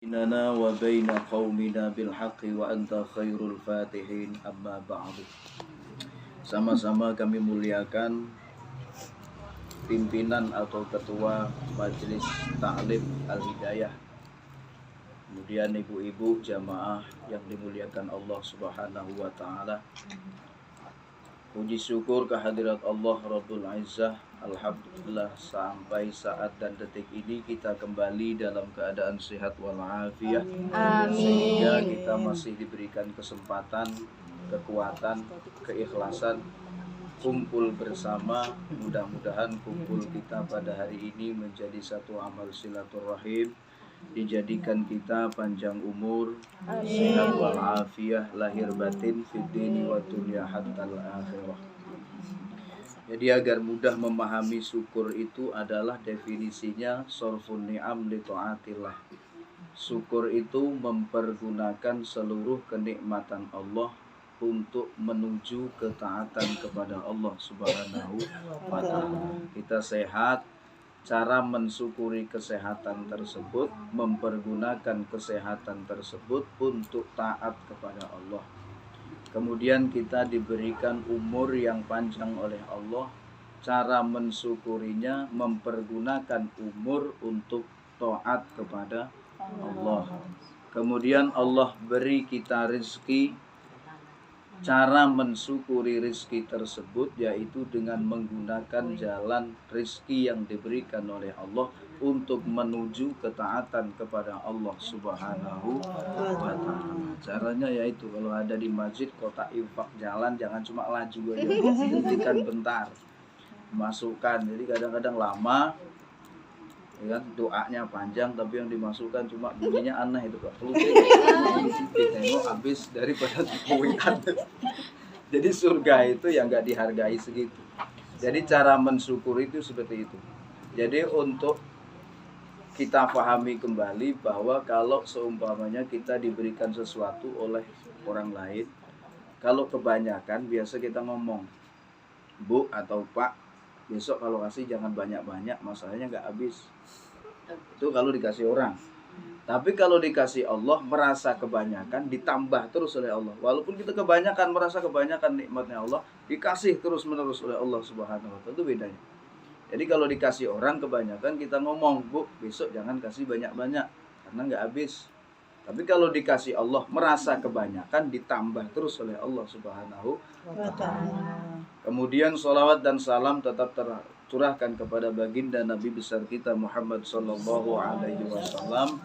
بيننا وبين قومنا بالحق وأنت خير الفاتحين أما بعد. Sama-sama kami muliakan pimpinan atau ketua Majelis Ta'lim Al-Hidayah, kemudian ibu-ibu jamaah yang dimuliakan Allah Subhanahu wa Ta'ala. Puji syukur kehadirat Allah Rabbul Izzah. Alhamdulillah sampai saat dan detik ini kita kembali dalam keadaan sehat walafiat. Sehingga kita masih diberikan kesempatan, kekuatan, keikhlasan kumpul bersama. Mudah-mudahan kumpul kita pada hari ini menjadi satu amal silaturahim, dijadikan kita panjang umur, sehat walafiat, lahir batin, fid dini wa dunya hatta al-akhirah. Jadi agar mudah memahami syukur itu adalah definisinya sorfun ni'am li ta'atillah. Syukur itu mempergunakan seluruh kenikmatan Allah untuk menuju ketaatan kepada Allah Subhanahu wa Ta'ala. Kita sehat, cara mensyukuri kesehatan tersebut, mempergunakan kesehatan tersebut untuk taat kepada Allah. Kemudian kita diberikan umur yang panjang oleh Allah. Cara mensyukurinya mempergunakan umur untuk taat kepada Allah. Kemudian Allah beri kita rezeki. Cara mensyukuri rezeki tersebut yaitu dengan menggunakan jalan rezeki yang diberikan oleh Allah untuk menuju ketaatan kepada Allah Subhanahu wa Ta'ala. Caranya yaitu kalau ada di masjid kotak infak jalan, jangan cuma laju aja, hentikan bentar, masukkan. Jadi kadang-kadang lama, ya kan, doanya panjang tapi yang dimasukkan cuma bunyinya aneh itu Pak. Perlu ditengok habis daripada dipuikan. Jadi surga itu yang nggak dihargai segitu. Jadi cara mensyukur itu seperti itu. Jadi untuk kita pahami kembali bahwa kalau seumpamanya kita diberikan sesuatu oleh orang lain, kalau kebanyakan biasa kita ngomong, Bu atau Pak, besok kalau kasih jangan banyak-banyak, masalahnya nggak habis. Itu kalau dikasih orang. Tapi kalau dikasih Allah, merasa kebanyakan, ditambah terus oleh Allah. Walaupun kita kebanyakan, merasa kebanyakan nikmatnya Allah, dikasih terus menerus oleh Allah Subhanahu wa Ta'ala. Itu bedanya. Jadi kalau dikasih orang kebanyakan, kita ngomong, Bu, besok jangan kasih banyak-banyak, karena nggak habis. Tapi kalau dikasih Allah, merasa kebanyakan, ditambah terus oleh Allah Subhanahu wa Ta'ala. Kemudian sholawat dan salam tetap tercurahkan kepada baginda Nabi besar kita Muhammad sallallahu alaihi wasallam,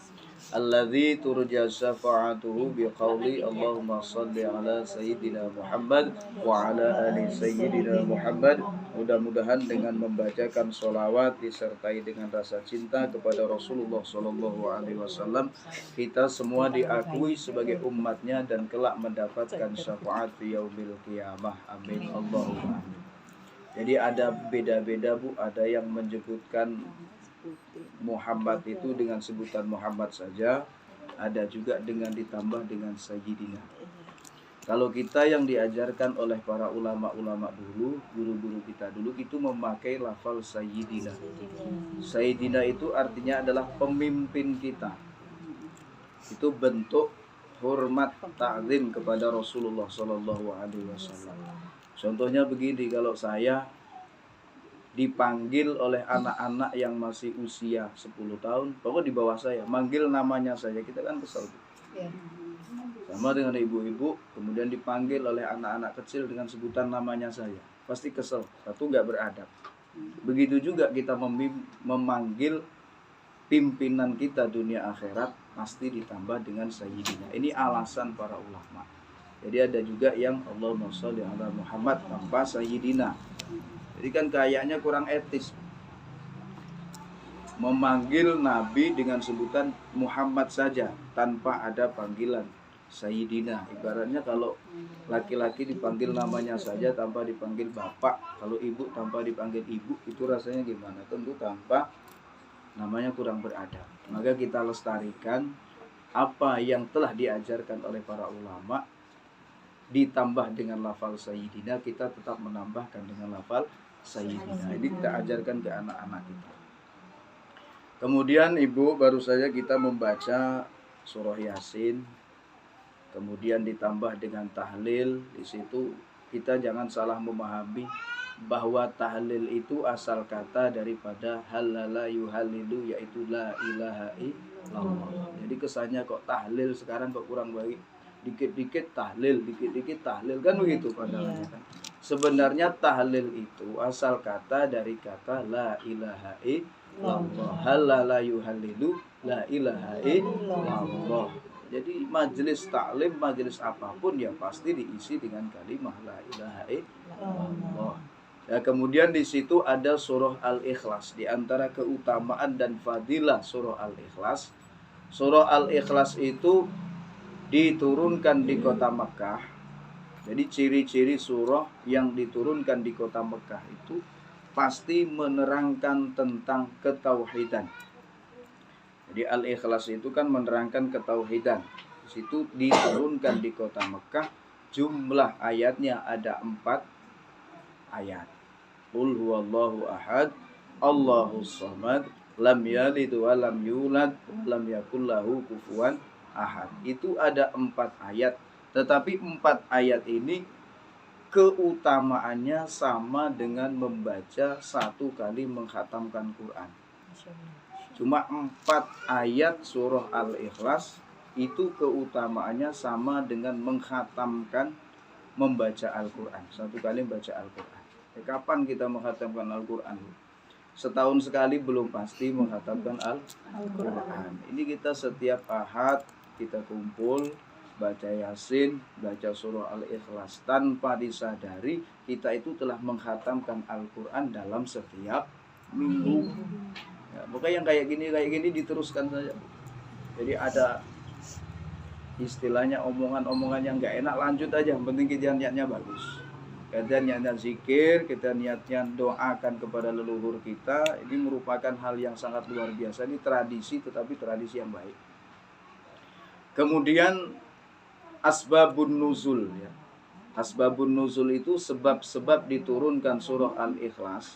alladzi turja syafa'atuhu biqauli Allahumma shalli ala sayyidina Muhammad wa ala ali sayyidina Muhammad. Mudah-mudahan dengan membacakan sholawat disertai dengan rasa cinta kepada Rasulullah sallallahu alaihi wasallam, kita semua diakui sebagai umatnya dan kelak mendapatkan syafaat di yaumil qiyamah. Amin Allahumma amin. Jadi ada beda-beda Bu, ada yang menyebutkan Muhammad itu dengan sebutan Muhammad saja, ada juga dengan ditambah dengan Sayyidina. Kalau kita yang diajarkan oleh para ulama-ulama dulu, guru-guru kita dulu, itu memakai lafal Sayyidina. Sayyidina itu artinya adalah pemimpin kita. Itu bentuk hormat ta'zim kepada Rasulullah Sallallahu Alaihi Wasallam. Contohnya begini, kalau saya dipanggil oleh anak-anak yang masih usia 10 tahun, pokoknya di bawah saya, manggil namanya saja, kita kan kesel. Sama dengan ibu-ibu, kemudian dipanggil oleh anak-anak kecil dengan sebutan namanya saya, pasti kesel, satu nggak beradab. Begitu juga kita memanggil pimpinan kita dunia akhirat, pasti ditambah dengan Sayyidina. Ini alasan para ulama. Jadi ada juga yang Allahumma sholli ala Muhammad tanpa Sayyidina. Jadi kan kayaknya kurang etis memanggil Nabi dengan sebutan Muhammad saja tanpa ada panggilan Sayyidina. Ibaratnya kalau laki-laki dipanggil namanya saja tanpa dipanggil bapak, kalau ibu tanpa dipanggil ibu, itu rasanya gimana? Tentu tanpa, namanya kurang beradab. Maka kita lestarikan apa yang telah diajarkan oleh para ulama, ditambah dengan lafal Sayyidina, kita tetap menambahkan dengan lafal Sayyidina. Ini kita ajarkan ke anak-anak kita. Kemudian Ibu, baru saja kita membaca surah Yasin, kemudian ditambah dengan tahlil. Di situ kita jangan salah memahami bahwa tahlil itu asal kata daripada halala yuhalilu, yaitu la ilaha illallah. Jadi kesannya kok tahlil sekarang kok kurang baik, dikit-dikit tahlil, dikit-dikit tahlil, kan begitu pandangannya kan. Sebenarnya tahlil itu asal kata dari kata la ilaha illallah. Halala yuhalilu, la ilaha illallah. Jadi majelis taklim, majelis apapun ya pasti diisi dengan kalimat la ilaha illallah. Ya, kemudian di situ ada surah Al-Ikhlas. Di antara keutamaan dan fadilah surah Al-Ikhlas, surah Al-Ikhlas itu diturunkan di kota Mekah. Jadi ciri-ciri surah yang diturunkan di kota Mekah itu pasti menerangkan tentang ketauhidan. Jadi Al-Ikhlas itu kan menerangkan ketauhidan. Di situ diturunkan di kota Mekah. Jumlah ayatnya ada 4 ayat. Qul huwallahu ahad, Allahus samad, lam yalid wa lam yulad, lam yakul lahu kufuwan ahad. Itu ada 4 ayat. Tetapi 4 ayat ini keutamaannya sama dengan membaca 1 kali mengkhatamkan Quran. Cuma 4 ayat surah Al-Ikhlas itu keutamaannya sama dengan mengkhatamkan membaca Al-Quran. 1 kali membaca Al-Quran. Kapan kita mengkhatamkan Al-Quran? Setahun sekali belum pasti mengkhatamkan Al-Quran. Ini kita setiap ahad kita kumpul, baca Yasin, baca surah Al-Ikhlas. Tanpa disadari kita itu telah mengkhatamkan Al-Quran dalam setiap minggu. Ya, maka yang kayak gini diteruskan saja. Jadi ada istilahnya omongan-omongan yang gak enak, lanjut aja. Yang penting kita niatnya bagus. Kita niatnya zikir, kita niatnya doakan kepada leluhur kita. Ini merupakan hal yang sangat luar biasa. Ini tradisi, tetapi tradisi yang baik. Kemudian asbabun nuzul, ya. Asbabun nuzul itu sebab-sebab diturunkan surah Al-Ikhlas.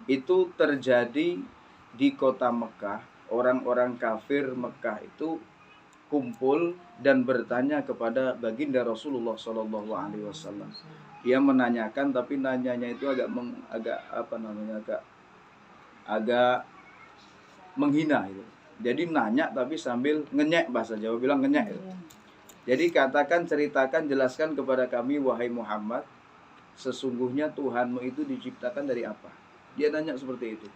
Itu terjadi di kota Mekah. Orang-orang kafir Mekah itu kumpul dan bertanya kepada baginda Rasulullah SAW. Dia menanyakan, tapi nanyanya itu agak menghina itu. Jadi nanya tapi sambil ngenyek, bahasa Jawa bilang ngenyek itu. Jadi ceritakan, jelaskan kepada kami wahai Muhammad, sesungguhnya Tuhanmu itu diciptakan dari apa? Dia nanya seperti itu.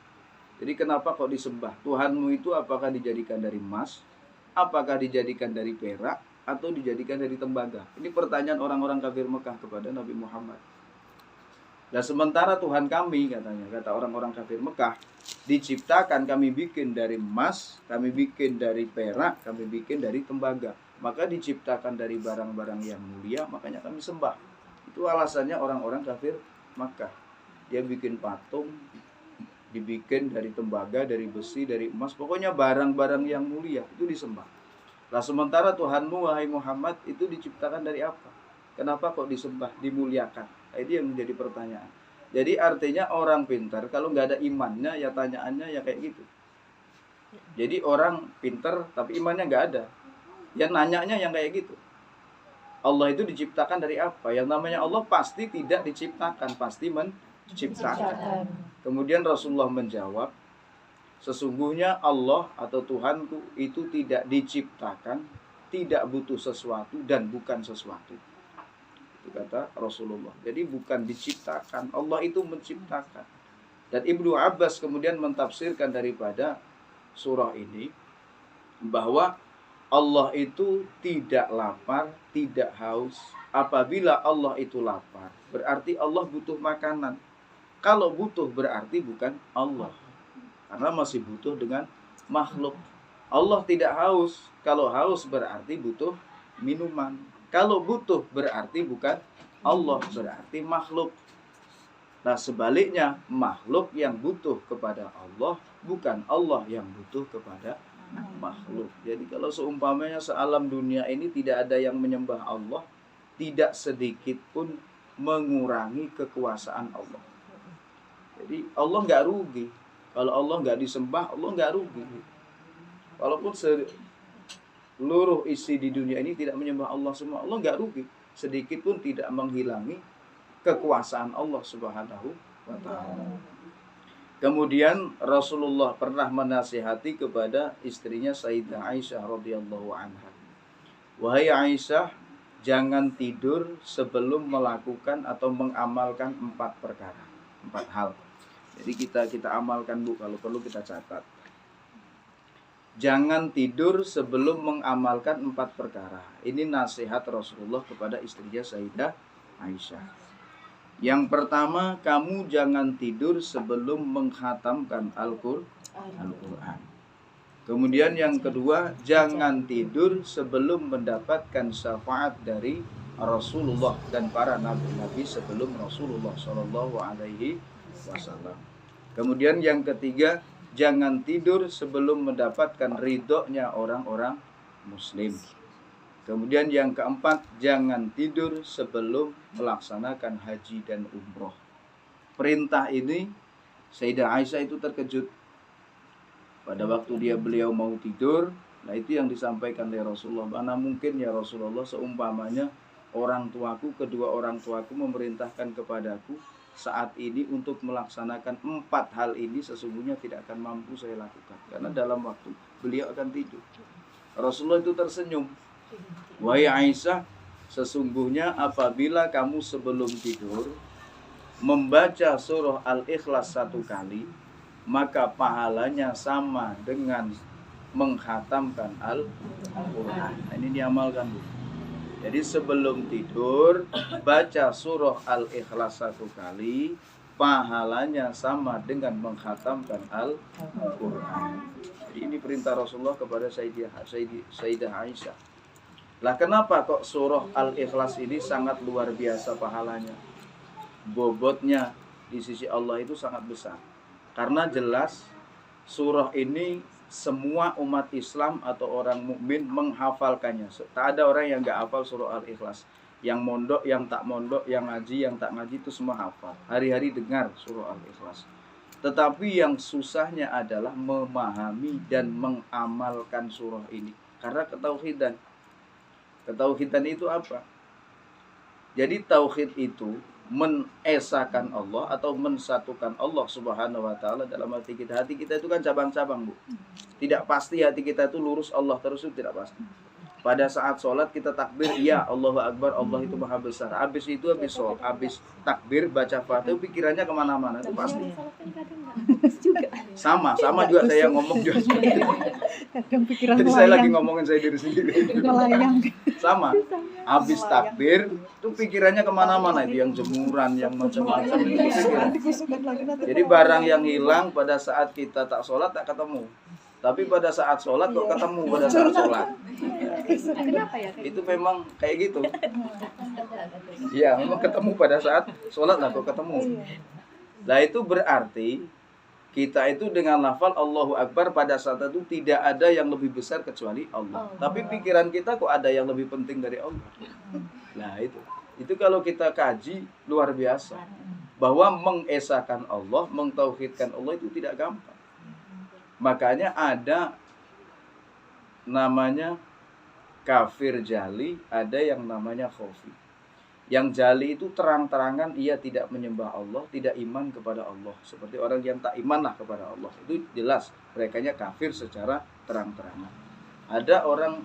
Jadi kenapa kok disembah? Tuhanmu itu apakah dijadikan dari emas? Apakah dijadikan dari perak atau dijadikan dari tembaga? Ini pertanyaan orang-orang kafir Mekah kepada Nabi Muhammad. Nah, sementara Tuhan kami, kata orang-orang kafir Mekah, diciptakan, kami bikin dari emas, kami bikin dari perak, kami bikin dari tembaga. Maka diciptakan dari barang-barang yang mulia, makanya kami sembah. Itu alasannya orang-orang kafir Mekah. Dia bikin patung, dibikin dari tembaga, dari besi, dari emas, pokoknya barang-barang yang mulia itu disembah. Nah, sementara Tuhanmu wahai Muhammad itu diciptakan dari apa? Kenapa kok disembah, dimuliakan? Nah, itu yang menjadi pertanyaan. Jadi artinya orang pintar kalau nggak ada imannya ya tanyaannya ya kayak gitu. Jadi orang pintar tapi imannya nggak ada, ya nanyanya yang kayak gitu. Allah itu diciptakan dari apa? Yang namanya Allah pasti tidak diciptakan, pasti menciptakan. Kemudian Rasulullah menjawab, sesungguhnya Allah atau Tuhanku itu tidak diciptakan, tidak butuh sesuatu dan bukan sesuatu. Itu kata Rasulullah. Jadi bukan diciptakan, Allah itu menciptakan. Dan Ibnu Abbas kemudian mentafsirkan daripada surah ini bahwa Allah itu tidak lapar, tidak haus. Apabila Allah itu lapar, berarti Allah butuh makanan. Kalau butuh berarti bukan Allah, karena masih butuh dengan makhluk. Allah tidak haus. Kalau haus berarti butuh minuman. Kalau butuh berarti bukan Allah, berarti makhluk. Nah, sebaliknya makhluk yang butuh kepada Allah, bukan Allah yang butuh kepada makhluk. Jadi kalau seumpamanya sealam dunia ini tidak ada yang menyembah Allah, tidak sedikit pun mengurangi kekuasaan Allah. Jadi Allah nggak rugi. Kalau Allah nggak disembah, Allah nggak rugi. Walaupun seluruh isi di dunia ini tidak menyembah Allah semua, Allah nggak rugi. Sedikit pun tidak menghilangi kekuasaan Allah Subhanahu wa ta'ala. Kemudian Rasulullah pernah menasihati kepada istrinya Sayyidah Aisyah radhiyallahu anha. Wahai Aisyah, jangan tidur sebelum melakukan atau mengamalkan 4 perkara, 4 hal. Jadi kita amalkan Bu, kalau perlu kita catat. Jangan tidur sebelum mengamalkan 4 perkara. Ini nasihat Rasulullah kepada istrinya Sayyidah Aisyah. Yang pertama, kamu jangan tidur sebelum menghatamkan Al-Quran. Kemudian yang kedua, jangan tidur sebelum mendapatkan syafaat dari Rasulullah dan para nabi-nabi sebelum Rasulullah Shallallahu Alaihi Wasallam. Kemudian yang ketiga, jangan tidur sebelum mendapatkan ridhonya orang-orang Muslim. Kemudian yang keempat, jangan tidur sebelum melaksanakan haji dan umroh. Perintah ini Sayyidah Aisyah itu terkejut. Pada waktu beliau mau tidur, nah itu yang disampaikan oleh Rasulullah. Mana mungkin ya Rasulullah, seumpamanya kedua orang tuaku memerintahkan kepadaku saat ini untuk melaksanakan 4 hal ini, sesungguhnya tidak akan mampu saya lakukan. Karena dalam waktu beliau akan tidur. Rasulullah itu tersenyum. Wahai Aisyah, sesungguhnya apabila kamu sebelum tidur membaca surah Al-Ikhlas 1 kali, maka pahalanya sama dengan menghatamkan Al-Quran. Nah, ini diamalkan Bu. Jadi sebelum tidur baca surah Al-Ikhlas 1 kali, pahalanya sama dengan menghatamkan Al-Quran. Jadi ini perintah Rasulullah kepada Sayyidah Aisyah. Lah kenapa kok surah Al-Ikhlas ini sangat luar biasa pahalanya? Bobotnya di sisi Allah itu sangat besar. Karena jelas surah ini semua umat Islam atau orang mukmin menghafalkannya. Tak ada orang yang enggak hafal surah Al-Ikhlas. Yang mondok, yang tak mondok, yang ngaji, yang tak ngaji itu semua hafal. Hari-hari dengar surah Al-Ikhlas. Tetapi yang susahnya adalah memahami dan mengamalkan surah ini. Karena ketauhidan. Ketauhidan itu apa? Jadi tauhid itu menesakan Allah atau mensatukan Allah Subhanahu wa ta'ala dalam hati kita. Hati kita itu kan cabang-cabang Bu. Tidak pasti hati kita itu lurus Allah terus, itu tidak pasti. Pada saat sholat kita takbir, ya Allahu Akbar, Allah itu maha besar. Habis itu habis takbir baca Fatihah, pikirannya kemana-mana, itu pasti. Sama juga saya ngomong juga. Jadi saya lagi ngomongin saya diri sendiri. Sama. Habis takbir, itu pikirannya kemana-mana, itu yang jemuran, yang macam-macam. Jadi barang yang hilang pada saat kita tak sholat tak ketemu. Tapi pada saat sholat kok ketemu pada saat sholat. Kenapa ya? Itu memang kayak gitu. Ya, memang ketemu pada saat sholat lah kok ketemu. Nah itu berarti kita itu dengan lafal Allahu Akbar pada saat itu tidak ada yang lebih besar kecuali Allah. Tapi pikiran kita kok ada yang lebih penting dari Allah. Nah itu kalau kita kaji luar biasa. Bahwa mengesahkan Allah, mentauhidkan Allah itu tidak gampang. Makanya ada namanya kafir jali, ada yang namanya khofi. Yang jali itu terang-terangan ia tidak menyembah Allah, tidak iman kepada Allah. Seperti orang yang tak iman lah kepada Allah. Itu jelas merekanya kafir secara terang-terangan. Ada orang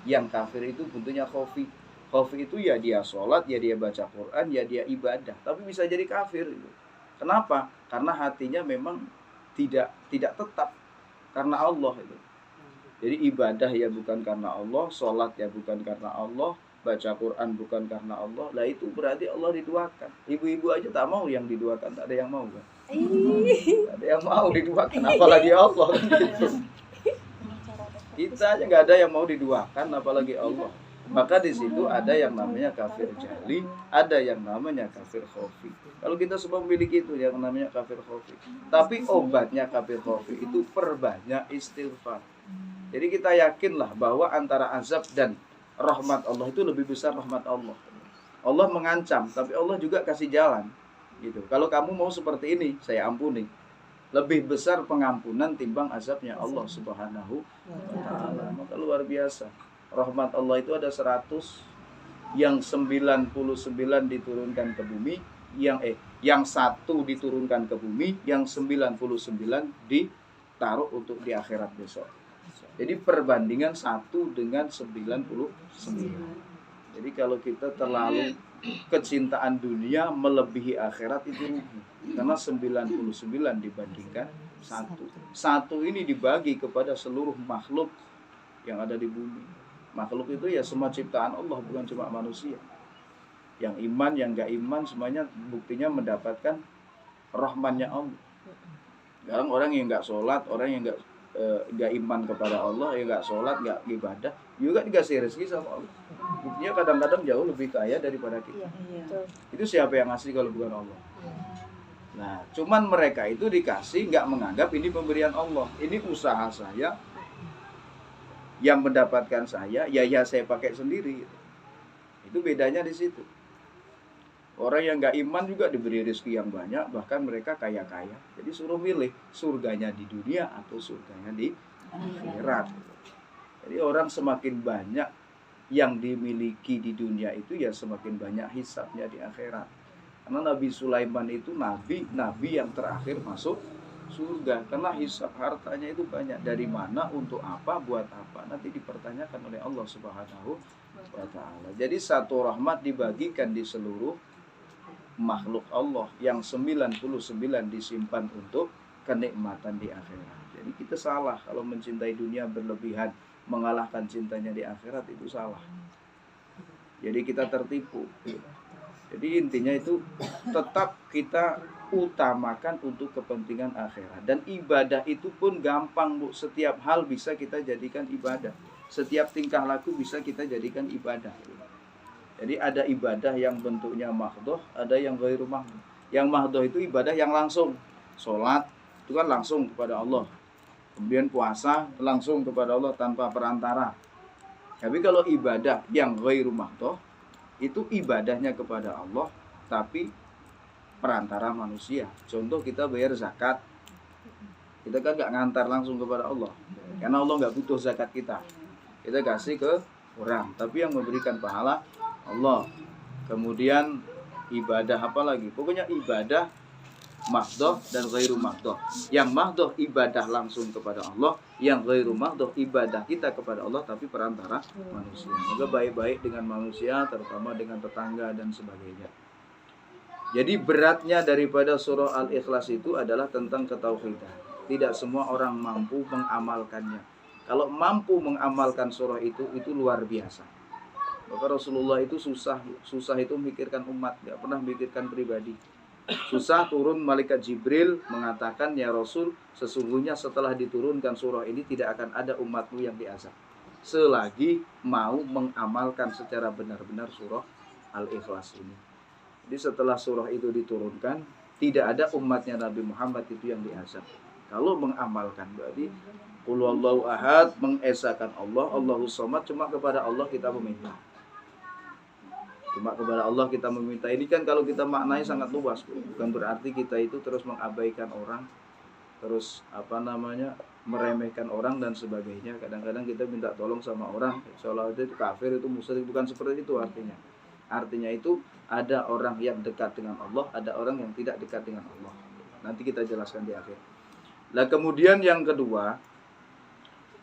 yang kafir itu bentuknya khofi. Khofi itu ya dia sholat, ya dia baca Quran, ya dia ibadah. Tapi bisa jadi kafir itu. Kenapa? Karena hatinya memang tidak tetap karena Allah itu. Jadi ibadah ya bukan karena Allah, sholat ya bukan karena Allah, baca Quran bukan karena Allah. Lah itu berarti Allah diduakan. Ibu-ibu aja tak mau yang diduakan, tak ada yang mau kan? Tak ada yang mau diduakan, apalagi Allah gitu. Kita aja nggak ada yang mau diduakan, apalagi Allah. Maka di situ ada yang namanya kafir jali, ada yang namanya kafir khofi. Kalau kita semua memiliki itu yang namanya kafir khofi. Tapi obatnya kafir khofi itu perbanyak istighfar. Jadi kita yakinlah bahwa antara azab dan rahmat Allah itu lebih besar rahmat Allah. Allah mengancam, tapi Allah juga kasih jalan. Gitu. Kalau kamu mau seperti ini, saya ampuni. Lebih besar pengampunan timbang azabnya Allah Subhanahu wa ta'ala. Maka luar biasa. rahmat Allah itu ada 100, yang 99 diturunkan ke bumi, yang 1 diturunkan ke bumi, yang 99 ditaruh untuk di akhirat besok. Jadi perbandingan 1 dengan 99. Jadi kalau kita terlalu kecintaan dunia melebihi akhirat itu rugi. Karena 99 dibandingkan 1. 1 ini dibagi kepada seluruh makhluk yang ada di bumi. Makhluk itu ya semua ciptaan Allah, bukan cuma manusia. Yang iman, yang gak iman, semuanya buktinya mendapatkan rahmannya Allah. Sekarang orang yang gak sholat, orang yang gak iman kepada Allah, yang gak sholat, gak ibadah, juga dikasih rezeki sama Allah. Buktinya kadang-kadang jauh lebih kaya daripada kita. Itu siapa yang ngasih kalau bukan Allah? Nah, cuman mereka itu dikasih gak menganggap ini pemberian Allah. Ini usaha saya, yang mendapatkan saya, ya saya pakai sendiri. Itu bedanya di situ. Orang yang gak iman juga diberi rezeki yang banyak, bahkan mereka kaya-kaya. Jadi suruh milih surganya di dunia atau surganya di akhirat. Jadi orang semakin banyak yang dimiliki di dunia itu, ya semakin banyak hisabnya di akhirat. Karena Nabi Sulaiman itu nabi yang terakhir masuk surga, karena hisab hartanya itu banyak. Dari mana, untuk apa, buat apa, nanti dipertanyakan oleh Allah Subhanahu wa ta'ala. Jadi satu rahmat dibagikan di seluruh makhluk Allah, yang 99 disimpan untuk kenikmatan di akhirat. Jadi kita salah kalau mencintai dunia berlebihan, mengalahkan cintanya di akhirat, itu salah. Jadi kita tertipu. Jadi intinya itu tetap kita utamakan untuk kepentingan akhirat. Dan ibadah itu pun gampang, Bu. Setiap hal bisa kita jadikan ibadah. Setiap tingkah laku bisa kita jadikan ibadah. Jadi ada ibadah yang bentuknya mahdhoh, ada yang ghairu mahdhoh. Yang mahdhoh itu ibadah yang langsung. Sholat itu kan langsung kepada Allah. Kemudian puasa langsung kepada Allah tanpa perantara. Tapi kalau ibadah yang ghairu mahdhoh, itu ibadahnya kepada Allah tapi perantara manusia. Contoh, kita bayar zakat, kita kan gak ngantar langsung kepada Allah, karena Allah gak butuh zakat kita kasih ke orang, tapi yang memberikan pahala Allah. Kemudian ibadah apa lagi? Pokoknya ibadah mahdhoh dan ghairu mahdhoh. Yang mahdhoh ibadah langsung kepada Allah, yang ghairu mahdhoh ibadah kita kepada Allah tapi perantara manusia. Moga baik-baik dengan manusia, terutama dengan tetangga dan sebagainya. Jadi beratnya daripada surah Al-Ikhlas itu adalah tentang ketauhidan. Tidak semua orang mampu mengamalkannya. Kalau mampu mengamalkan surah itu luar biasa. Maka Rasulullah itu susah itu memikirkan umat, gak pernah memikirkan pribadi. Susah turun malaikat Jibril mengatakan, ya Rasul, sesungguhnya setelah diturunkan surah ini tidak akan ada umatmu yang diazab selagi mau mengamalkan secara benar-benar surah Al-Ikhlas ini. Jadi setelah surah itu diturunkan, tidak ada umatnya Nabi Muhammad itu yang diazab kalau mengamalkan. Berarti Qul huwallahu ahad, mengesahkan Allah, Allahus samad, cuma kepada Allah kita meminta. Cuma kepada Allah kita meminta. Ini kan kalau kita maknai sangat luas, bukan berarti kita itu terus mengabaikan orang, terus meremehkan orang dan sebagainya. Kadang-kadang kita minta tolong sama orang seolah itu kafir, itu musyrik, bukan seperti itu artinya. Artinya itu ada orang yang dekat dengan Allah, ada orang yang tidak dekat dengan Allah. Nanti kita jelaskan di akhir. Nah, kemudian yang kedua,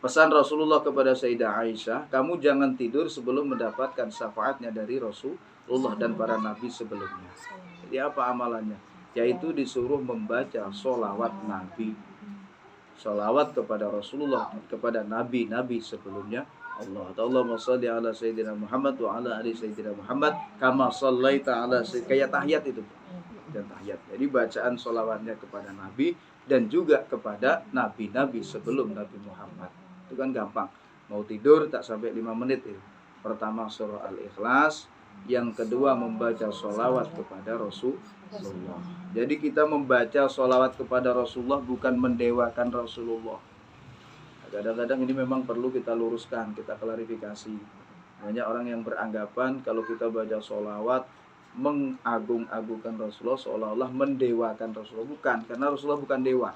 pesan Rasulullah kepada Sayyidah Aisyah, kamu jangan tidur sebelum mendapatkan syafaatnya dari Rasulullah dan para nabi sebelumnya. Jadi apa amalannya? Yaitu disuruh membaca sholawat Nabi, sholawat kepada Rasulullah, kepada nabi-nabi sebelumnya Allah. Allahumma shalli ala Sayyidina Muhammad wa ala ali Sayyidina Muhammad kama shallaita ala kayak tahiyat itu. Dan tahiyat. Jadi bacaan sholawatnya kepada Nabi dan juga kepada nabi-nabi sebelum Nabi Muhammad. Itu kan gampang. Mau tidur tak sampai 5 menit itu. Pertama surah Al-Ikhlas, yang kedua membaca sholawat kepada Rasulullah. Jadi kita membaca sholawat kepada Rasulullah bukan mendewakan Rasulullah. Kadang-kadang ini memang perlu kita luruskan, kita klarifikasi. Banyak orang yang beranggapan kalau kita baca sholawat mengagung-agungkan Rasulullah, seolah-olah mendewakan Rasulullah. Bukan, karena Rasulullah bukan dewa.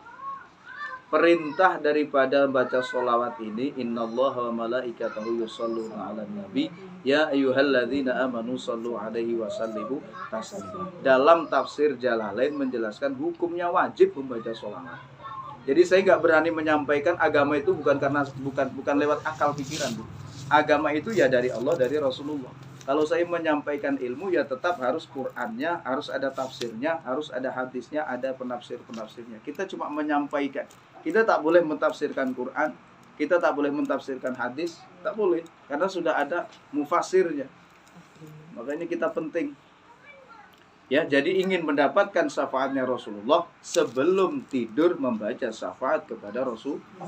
perintah daripada baca sholawat ini, innallaha wa malaikatahu yusholluna 'alan nabi ya ayyuhalladzina amanu shollu 'alaihi wa sallimu taslima. Dalam tafsir Jalalain menjelaskan hukumnya wajib membaca sholawat. Jadi saya nggak berani menyampaikan agama itu bukan lewat akal pikiran, Bu. Agama itu ya dari Allah, dari Rasulullah. Kalau saya menyampaikan ilmu ya tetap harus Qur'annya, harus ada tafsirnya, harus ada hadisnya, ada penafsir-penafsirnya. Kita cuma menyampaikan. Kita tak boleh mentafsirkan Qur'an, kita tak boleh mentafsirkan hadis, tak boleh. Karena sudah ada mufasirnya. Makanya kita penting. Ya, jadi ingin mendapatkan syafaatnya Rasulullah, sebelum tidur membaca syafaat kepada Rasulullah.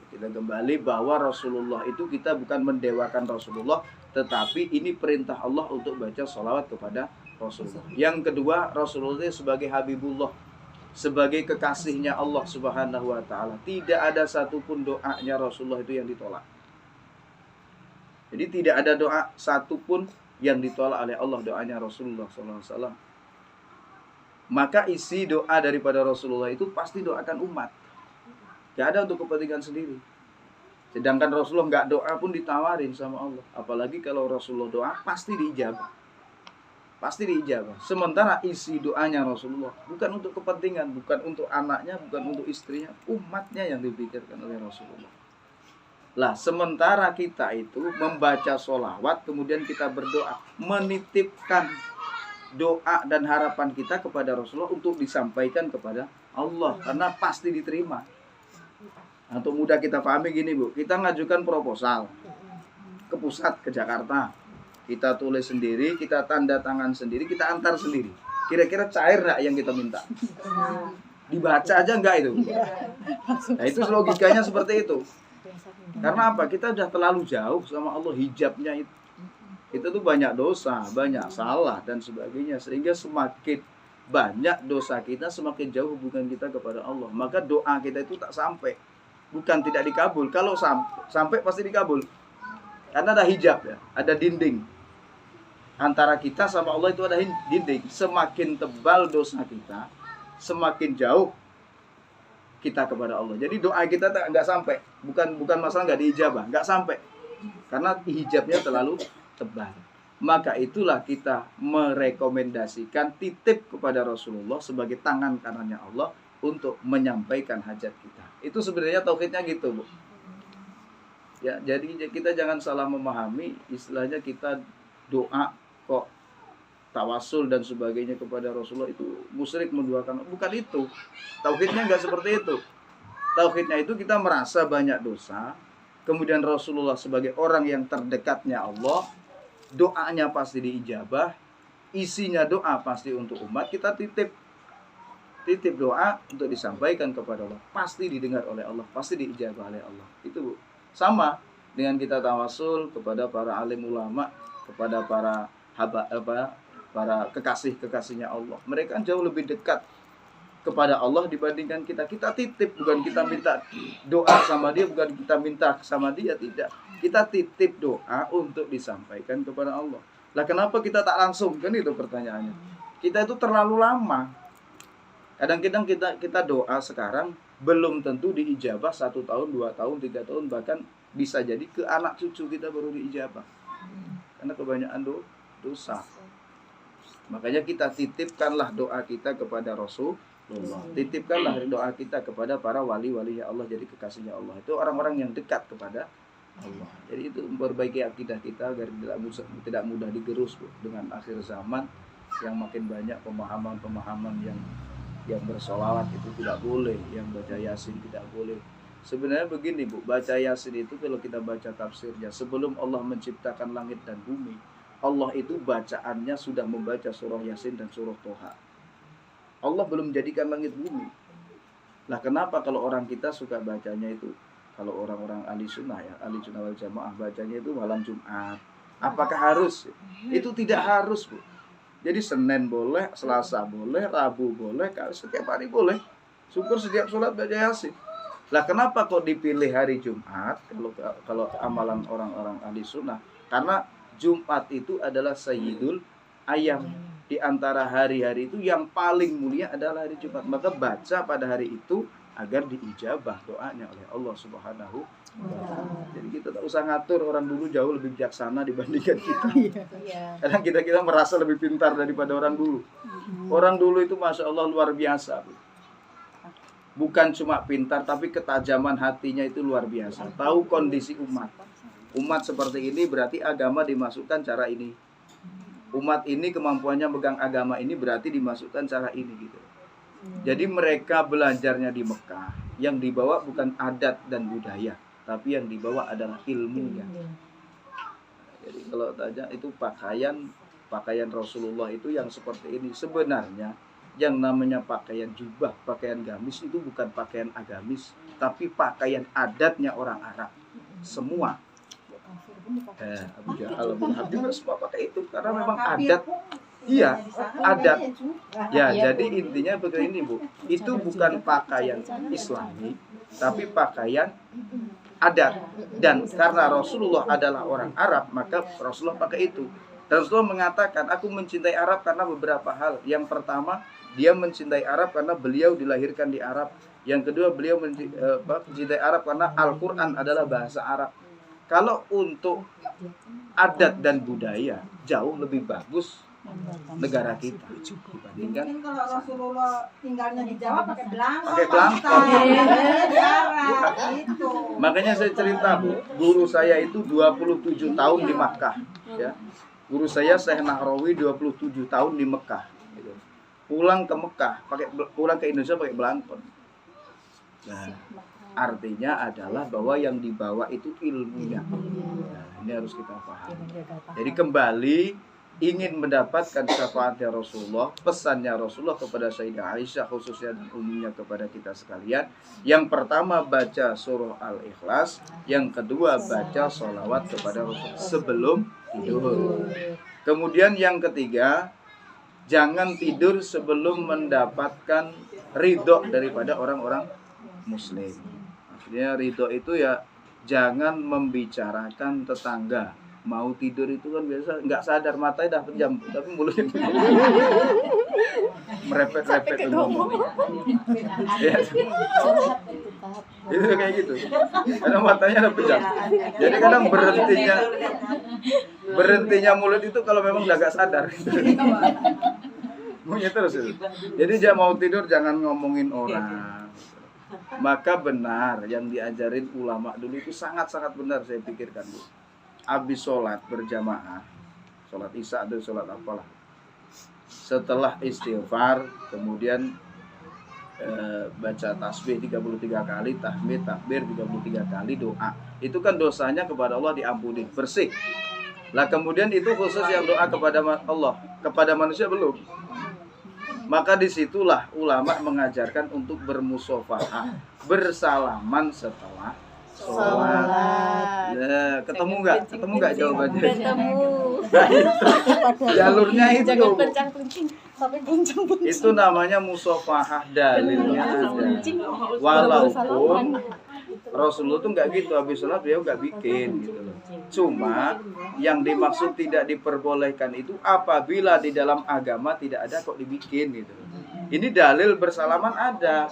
Kita kembali bahwa Rasulullah itu kita bukan mendewakan Rasulullah, tetapi ini perintah Allah untuk baca sholawat kepada Rasulullah. Yang kedua, Rasulullah sebagai Habibullah, sebagai kekasihnya Allah Subhanahu wa ta'ala. Tidak ada satupun doanya Rasulullah itu yang ditolak. Jadi tidak ada doa satupun yang ditolak oleh Allah, doanya Rasulullah SAW. Maka isi doa daripada Rasulullah itu pasti doakan umat. Gak ada untuk kepentingan sendiri. Sedangkan Rasulullah nggak doa pun ditawarin sama Allah. Apalagi kalau Rasulullah doa pasti diijabah. Pasti diijabah. Sementara isi doanya Rasulullah bukan untuk kepentingan, bukan untuk anaknya, bukan untuk istrinya, umatnya yang dipikirkan oleh Rasulullah. Lah, sementara kita itu membaca sholawat, kemudian kita berdoa, menitipkan doa dan harapan kita kepada Rasulullah untuk disampaikan kepada Allah, karena pasti diterima. Untuk mudah kita pahami gini, Bu, kita ngajukan proposal ke pusat, ke Jakarta, kita tulis sendiri, kita tanda tangan sendiri, kita antar sendiri. Kira-kira cair nggak yang kita minta? Dibaca aja nggak itu? Nah, itu logikanya seperti itu. Karena apa? Kita udah terlalu jauh sama Allah, hijabnya itu tuh banyak dosa, banyak salah dan sebagainya, sehingga semakin banyak dosa kita, semakin jauh hubungan kita kepada Allah. Maka doa kita itu tak sampai. Bukan tidak dikabul. Kalau sampai pasti dikabul. Karena ada hijab ya, ada dinding. Antara kita sama Allah itu ada dinding. Semakin tebal dosa kita, semakin jauh kita kepada Allah. Jadi doa kita nggak sampai. Bukan masalah nggak diijabah, nggak sampai. Karena hijabnya terlalu tebal. Maka itulah kita merekomendasikan titip kepada Rasulullah sebagai tangan kanannya Allah untuk menyampaikan hajat kita. Itu sebenarnya tauhidnya gitu, Bu. Ya, jadi kita jangan salah memahami, istilahnya kita doa kok tawasul dan sebagainya kepada Rasulullah itu musyrik menduakan. Bukan itu. Tauhidnya enggak seperti itu. Tauhidnya itu kita merasa banyak dosa, kemudian Rasulullah sebagai orang yang terdekatnya Allah, doanya pasti diijabah, isinya doa pasti untuk umat, kita titip doa untuk disampaikan kepada Allah, pasti didengar oleh Allah, pasti diijabah oleh Allah. Itu sama dengan kita tawasul kepada para alim ulama, kepada para kekasihnya Allah. Mereka jauh lebih dekat kepada Allah dibandingkan kita. Kita titip, bukan kita minta doa sama dia, bukan kita minta sama dia, tidak. Kita titip doa untuk disampaikan kepada Allah. Lah kenapa kita tak langsung? Kan itu pertanyaannya. Kita itu terlalu lama. Kadang-kadang kita doa sekarang belum tentu diijabah 1 tahun, 2 tahun, 3 tahun, bahkan bisa jadi ke anak cucu kita baru diijabah. Karena kebanyakan dosa. Makanya kita titipkanlah doa kita kepada Rasulullah. Titipkanlah doa kita kepada para wali-wali Allah, jadi kekasihnya Allah. Itu orang-orang yang dekat kepada Allah. Jadi itu memperbaiki akidah kita agar tidak mudah digerus, Bu, dengan akhir zaman yang makin banyak pemahaman-pemahaman yang bersolawat itu tidak boleh, yang baca Yasin tidak boleh. Sebenarnya begini, Bu, baca Yasin itu kalau kita baca tafsirnya, sebelum Allah menciptakan langit dan bumi, Allah itu bacaannya sudah membaca surah Yasin dan surah Toha. Allah belum menjadikan langit bumi. Lah kenapa kalau orang kita suka bacanya itu, kalau orang-orang ahli sunnah ya, ahli sunnah wal jamaah bacanya itu malam Jumat. Apakah harus? Itu tidak harus, Bu. Jadi Senin boleh, Selasa boleh, Rabu boleh, setiap hari boleh. Syukur setiap sholat baca Yasin. Lah kenapa kok dipilih hari Jumat kalau amalan orang-orang ahli sunnah? Karena Jumat itu adalah sayyidul ayyam. Di antara hari-hari itu yang paling mulia adalah hari Jumat. Maka baca pada hari itu agar diijabah doanya oleh Allah Subhanahu wa Ta'ala. Jadi kita tak usah ngatur, orang dulu jauh lebih bijaksana dibandingkan kita. Kadang kita merasa lebih pintar daripada orang dulu. Orang dulu itu Masya Allah luar biasa. Bukan cuma pintar, tapi ketajaman hatinya itu luar biasa. Tahu kondisi umat. Umat seperti ini berarti agama dimasukkan cara ini. Umat ini kemampuannya megang agama ini berarti dimasukkan cara ini gitu. Jadi mereka belajarnya di Mekah. Yang dibawa bukan adat dan budaya, tapi yang dibawa adalah ilmunya. Jadi kalau tanya itu pakaian Rasulullah itu yang seperti ini. Sebenarnya yang namanya pakaian jubah, pakaian gamis itu bukan pakaian agamis, tapi pakaian adatnya orang Arab. Semua. Abu Jahal, Abu Lahab juga semua pakai itu karena memang adat. Iya, adat. Ya, jadi intinya begini Bu, itu bukan pakaian Islami, tapi pakaian adat. Dan karena Rasulullah adalah orang Arab, maka Rasulullah pakai itu. Dan Rasulullah mengatakan, aku mencintai Arab karena beberapa hal. Yang pertama, dia mencintai Arab karena beliau dilahirkan di Arab. Yang kedua, beliau mencintai Arab karena Al-Quran adalah bahasa Arab. Kalau untuk adat dan budaya, jauh lebih bagus negara kita dibandingkan. Mungkin kalau Rasulullah tinggalnya di Jawa pakai belangkon. Pakai belangkon. Gitu. Makanya saya cerita Bu, guru saya itu 27 tahun di Makkah, ya. Guru saya Syekh Nahrawi 27 tahun di Mekah, gitu. Pulang ke Mekah, pulang ke Indonesia pakai belangkon. Nah, artinya adalah bahwa yang dibawa itu ilmunya. Nah, ini harus kita pahami. Jadi kembali ingin mendapatkan syafaatnya Rasulullah, pesannya Rasulullah kepada Sayyidah Aisyah khususnya dan umumnya kepada kita sekalian. Yang pertama baca surah Al-Ikhlas, yang kedua baca sholawat kepada Rasul sebelum tidur. Kemudian yang ketiga, jangan tidur sebelum mendapatkan ridho daripada orang-orang muslim. Maksudnya ridho itu ya jangan membicarakan tetangga. Mau tidur itu kan biasa nggak sadar matanya dah pejam, tapi mulutnya merepet-repet ngomong. Ya. Itu kayak gitu. Karena matanya udah pejam. Jadi kadang berhentinya mulut itu kalau memang udah gak sadar. Maunya terus itu. Jadi jangan mau tidur jangan ngomongin orang. Maka benar yang diajarin ulama dulu itu sangat-sangat benar saya pikirkan Bu. Habis sholat berjamaah, sholat isya atau sholat apalah, setelah istighfar kemudian baca tasbih 33 kali, tahmid, takbir 33 kali, doa. Itu kan dosanya kepada Allah diampuni, bersih. Lah kemudian itu khusus yang doa kepada Allah, kepada manusia belum. Maka disitulah ulama mengajarkan untuk bermusafahah, bersalaman setelah sholat. Nah, ketemu nggak jawabannya? Ketemu. Nah, itu. Jalurnya itu. Jangan pencang-pencing sampai pencang-pencing. Itu namanya musafahah, dalilnya ada. Walaupun Rasulullah tuh nggak gitu, habis sholat beliau nggak bikin gitu loh. Cuma yang dimaksud tidak diperbolehkan itu apabila di dalam agama tidak ada kok dibikin gitu. Ini dalil bersalaman ada.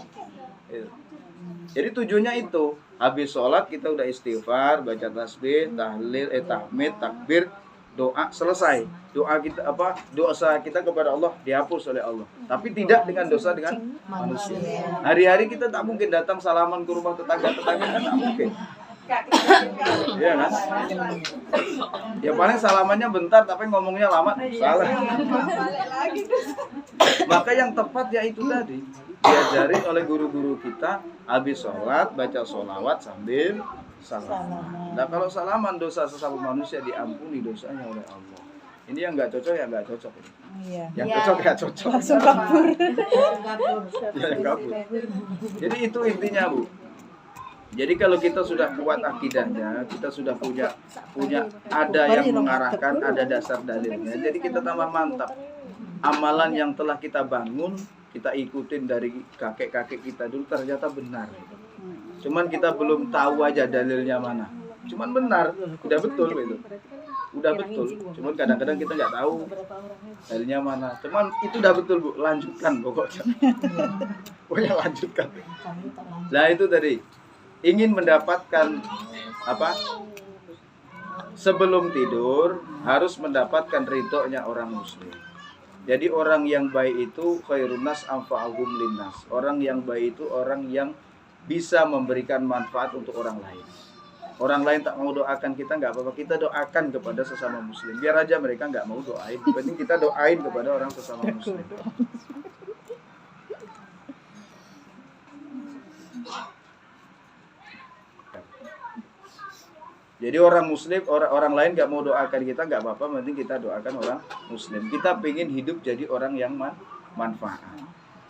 Jadi tujuannya itu, habis sholat kita udah istighfar, baca tasbih, tahlil, tahmid, takbir, doa selesai. Dosa kita kepada Allah dihapus oleh Allah. Tapi tidak dengan dosa dengan manusia. Hari-hari kita tak mungkin datang salaman ke rumah tetangga-tetangga, kan tak mungkin. Iya kan? Ya paling salamannya bentar tapi ngomongnya lama, salah. Maka yang tepat ya itu tadi, diajarin oleh guru-guru kita, habis sholat baca sholawat sambil salaman. Nah kalau salaman dosa sesama manusia diampuni dosanya oleh Allah. Ini yang nggak cocok ya nggak cocok ini. Yang cocok ya cocok. Langsung kabur. Ya yang kabur. Jadi itu intinya Bu. Jadi kalau kita sudah kuat akidahnya, kita sudah punya ada yang mengarahkan, ada dasar dalilnya. Jadi kita tambah mantap. Amalan yang telah kita bangun, kita ikutin dari kakek-kakek kita dulu ternyata benar. Cuman kita belum tahu aja dalilnya mana. Cuman benar, udah betul itu. Udah betul. Cuman kadang-kadang kita nggak tahu dalilnya mana. Cuman itu udah betul Bu, lanjutkan pokoknya. Pokoknya lanjutkan. Nah itu tadi ingin mendapatkan apa? Sebelum tidur harus mendapatkan ridhonya orang muslim. Jadi orang yang baik itu khairun nas anfa'uhum linnas. Orang yang baik itu orang yang bisa memberikan manfaat untuk orang lain. Orang lain tak mau doakan kita, nggak apa-apa, kita doakan kepada sesama muslim. Biar aja mereka nggak mau doain, yang penting kita doain kepada orang sesama muslim. Jadi orang muslim, orang lain nggak mau doakan kita, nggak apa-apa, yang penting kita doakan orang muslim. Kita pengen hidup jadi orang yang manfaat.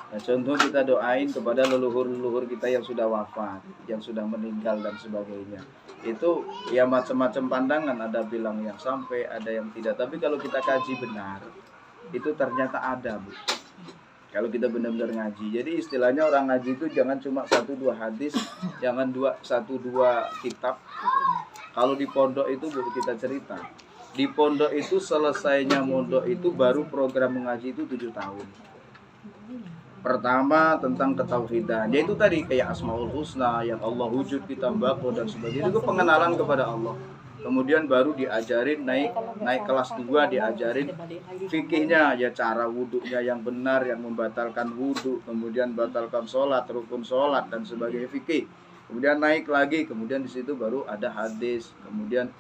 Nah, contoh kita doain kepada leluhur-leluhur kita yang sudah wafat, yang sudah meninggal dan sebagainya. Itu ya macam-macam pandangan, ada bilang yang sampai, ada yang tidak. Tapi kalau kita kaji benar, itu ternyata ada, Bu. Kalau kita benar-benar ngaji. Jadi istilahnya orang ngaji itu jangan cuma 1-2 hadis, jangan 1-2 kitab. Kalau di pondok itu Bu, kita cerita. Di pondok itu selesainya mondok itu baru program mengaji itu 7 tahun. Pertama tentang ketauhidan, yaitu tadi kayak Asmaul Husna, yang Allah wujud, kita mbako dan sebagainya. Itu pengenalan kepada Allah. Kemudian baru diajarin naik kelas 2, diajarin fikihnya, ya cara wudhunya yang benar, yang membatalkan wudhu, kemudian batalkan sholat, rukun sholat dan sebagainya fikih. Kemudian naik lagi, kemudian di situ baru ada hadis, kemudian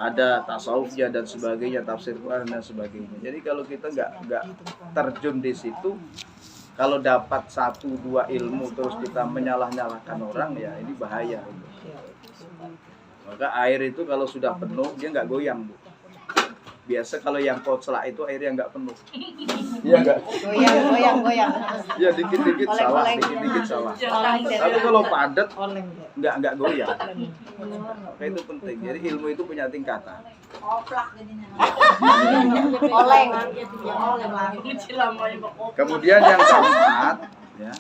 ada tasawufnya dan sebagainya, tafsir Quran dan sebagainya. Jadi kalau kita nggak terjun di situ, kalau dapat 1-2 ilmu terus kita menyalah-nyalahkan orang, ya ini bahaya. Maka air itu kalau sudah penuh dia nggak goyang, Bu. Biasa kalau yang koclak itu airnya nggak penuh. Iya nggak? Goyang. Ya dikit-dikit salah, dikit-dikit salah. Tapi kalau padat nggak goyang. Maka itu penting. Jadi ilmu itu punya tingkatan. Oplak jadinya. Oleng. Kemudian yang keempat, ya.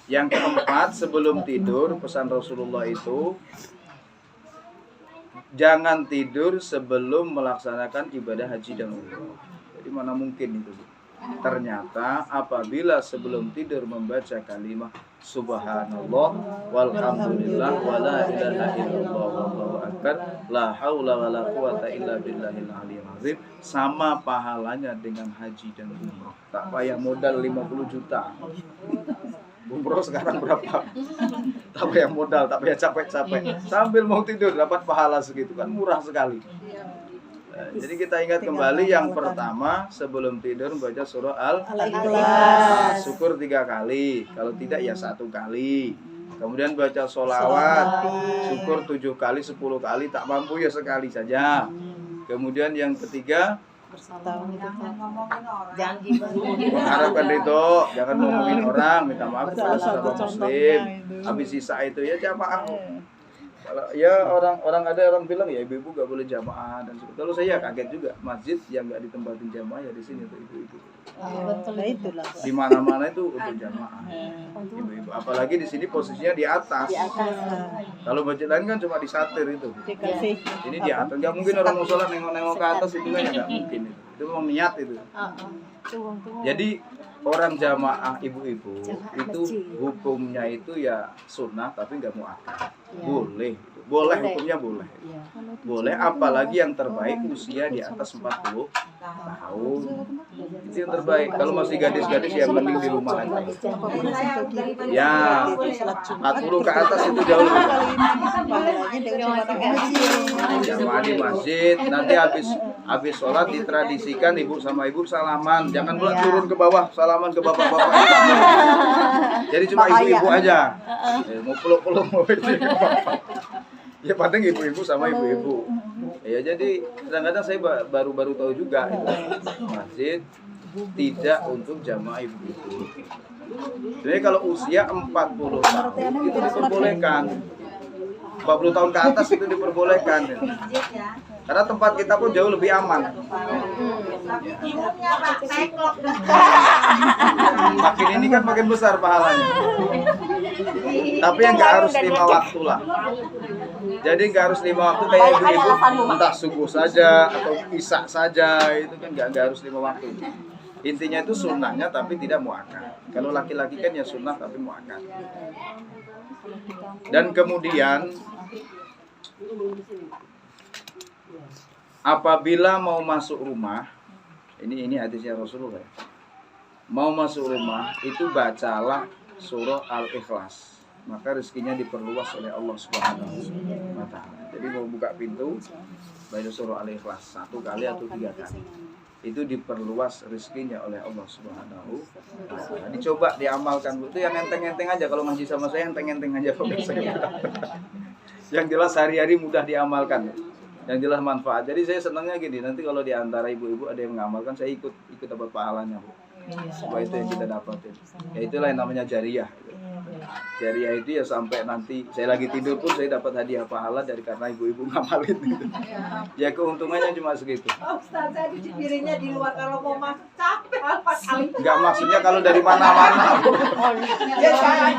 Yang keempat sebelum tidur pesan Rasulullah itu jangan tidur sebelum melaksanakan ibadah haji dan umrah. Jadi mana mungkin itu. Ternyata apabila sebelum tidur membaca kalimat subhanallah walhamdulillah wala ilaha illallah wallahu akbar la haula wala quwata illa billahil aliyil azim, sama pahalanya dengan haji dan umrah. Tak payah modal 50 juta. Umroh sekarang berapa? Tak payah modal, tak payah capek-capek. Sambil mau tidur dapat pahala segitu, kan murah sekali. Nah, jadi kita ingat kembali yang pertama sebelum tidur membaca surah Al-Ikhlas. Syukur 3 kali, kalau tidak ya 1 kali. Kemudian baca sholawat, syukur 7 kali, 10 kali, tak mampu ya sekali saja. Kemudian yang ketiga, Jangan ngomongin orang. Janji mengharapkan ridho, jangan ngomongin orang, minta maaf kepada sesama muslim. Habis sisa itu ya jamaah. Kalau ya orang ada orang bilang ya ibu-ibu gak boleh jamaah dan sebagainya. Kalau saya kaget juga, masjid yang gak ditempatin jamaah ya di sini tuh ibu-ibu. Betul itulah. Di mana-mana itu untuk jamaah. Ibu-ibu, apalagi di sini posisinya di atas. Kalau masjid lain kan cuma di satir itu. Ini di atas. Gak mungkin orang mau sholat nengok-nengok ke atas itu kan ya gak mungkin itu. Itu memang niat itu. Jadi orang jamaah ibu-ibu itu hukumnya itu ya sunnah tapi nggak mau akad. Boleh, hukumnya boleh. Boleh, apalagi yang terbaik usia di atas 40 tahun. Itu yang terbaik. Kalau masih gadis-gadis ya mending di rumah aja. Ya, 40 ke atas itu jauh lebih baik. Jamaah di masjid, nanti habis sholat ditradisikan ibu sama ibu salaman, jangan pula turun ke bawah salaman ke bapak-bapak. Jadi cuma ibu-ibu aja. Mau peluk-peluk mau itu. Ya penting ibu-ibu sama ibu-ibu. Ya jadi kadang-kadang saya baru tahu juga itu masjid tidak untuk jamaah ibu-ibu. Jadi kalau usia 40 tahun itu diperbolehkan. 40 tahun ke atas itu diperbolehkan. Masjid ya. Karena tempat kita pun jauh lebih aman. Tapi umumnya Pak teklok. Makin ini kan makin besar pahalanya. Tapi yang nggak harus 5 waktu lah. Jadi nggak harus 5 waktu kayak ibu-ibu, entah subuh saja atau isya saja, itu kan nggak harus 5 waktu. Intinya itu sunnahnya tapi tidak muakkad. Kalau laki-laki kan ya sunnah tapi muakkad. Dan kemudian apabila mau masuk rumah, ini hadisnya Rasulullah ya. Mau masuk rumah itu bacalah surah Al-Ikhlas, maka rezekinya diperluas oleh Allah Subhanahu wa taala. Jadi mau buka pintu baca surah Al-Ikhlas 1 kali atau 3 kali. Itu diperluas rezekinya oleh Allah Subhanahu wa taala. Dicoba diamalkan, Bu. Itu yang enteng-enteng aja, kalau ngaji sama saya enteng-enteng aja Pak. Yang jelas hari-hari mudah diamalkan. Yang jelas manfaat. Jadi saya senangnya gini, nanti kalau di antara ibu-ibu ada yang mengamalkan, saya ikut dapat pahalanya, Bu. Supaya itu yang kita dapatin. Ya itulah yang namanya jariyah. Jariyah itu ya sampai nanti saya lagi tidur pun saya dapat hadiah pahala dari karena ibu-ibu ngamalin gitu. Ya keuntungannya cuma segitu. Ustaz, saya cuci piringnya di luar, kalau mau masuk capek apa kali. Enggak, maksudnya kalau dari mana-mana. Ya saya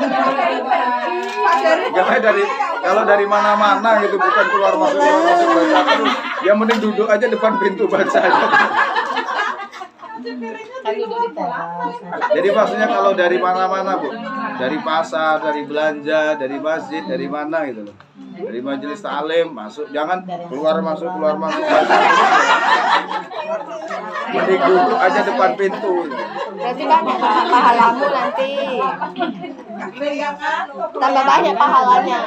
Enggak dari kalau dari mana-mana gitu, bukan keluar masuk baca terus. Yang mending duduk aja depan pintu baca aja. Jadi maksudnya kalau dari mana-mana, Bu. Dari pasar, dari belanja, dari masjid, dari mana gitu loh. Dari majelis taklim masuk, jangan keluar masuk baca. Mending duduk aja depan pintu. Berarti banyak pahalamu nanti. Tambah banyak pahalanya.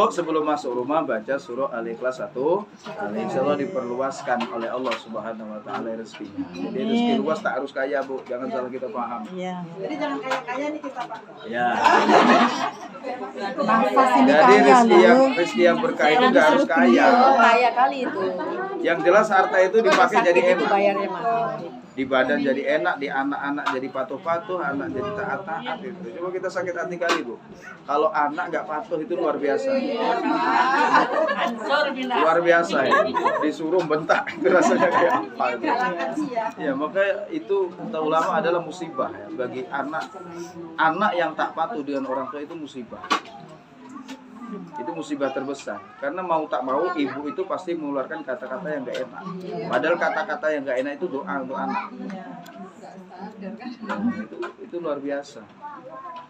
Sebelum masuk rumah baca surah Al-Ikhlas 1 kali, insyaallah diperluaskan oleh Allah Subhanahu wa taala rezekinya. Jadi rezeki luas tak harus kaya, Bu, jangan salah kita paham. Iya. Jadi jangan kaya-kaya nih kita, Pak. Ya. Nafas ini Jadi kaya rezeki yang berkah itu nggak harus kaya. Kaya kali itu. Yang jelas harta itu dipakai jadi enak. Bayarnya mahal. Di badan jadi enak, di anak-anak jadi patuh-patuh, anak jadi taat-taat itu. Coba kita sakit hati kali, Bu. Kalau anak nggak patuh itu luar biasa. Luar biasa ya. Disuruh bentak itu rasanya kayak apa itu. Ya, maka itu kata ulama adalah musibah ya bagi anak. Anak yang tak patuh dengan orang tua itu musibah. Itu musibah terbesar, karena mau tak mau ibu itu pasti mengeluarkan kata-kata yang gak enak, padahal kata-kata yang gak enak itu doa untuk anak. Itu luar biasa.